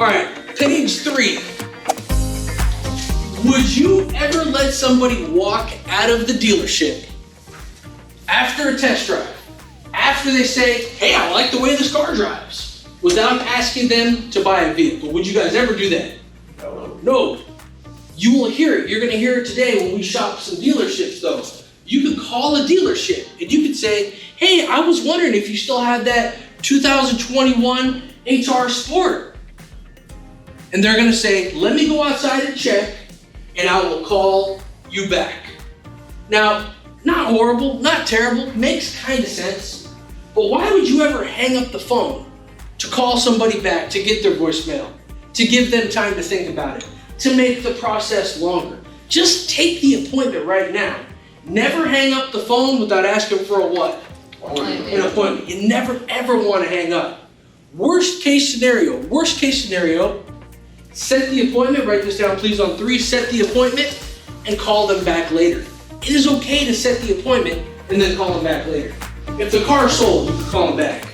right, page 3. Would you ever let somebody walk out of the dealership after a test drive, after they say, hey, I like the way this car drives, without asking them to buy a vehicle? Would you guys ever do that? No. You will hear it. You're going to hear it today when we shop some dealerships, though. You could call a dealership and you could say, hey, I was wondering if you still have that 2021 HR Sport. And they're going to say, let me go outside and check, and I will call you back. Now, not horrible, not terrible, makes kind of sense. But why would you ever hang up the phone to call somebody back, to get their voicemail, to give them time to think about it, to make the process longer? Just take the appointment right now. Never hang up the phone without asking for a what? An appointment. You never ever want to hang up. Worst case scenario, set the appointment, write this down please on 3, set the appointment and call them back later. It is okay to set the appointment and then call them back later. If the car is sold, you can call them back.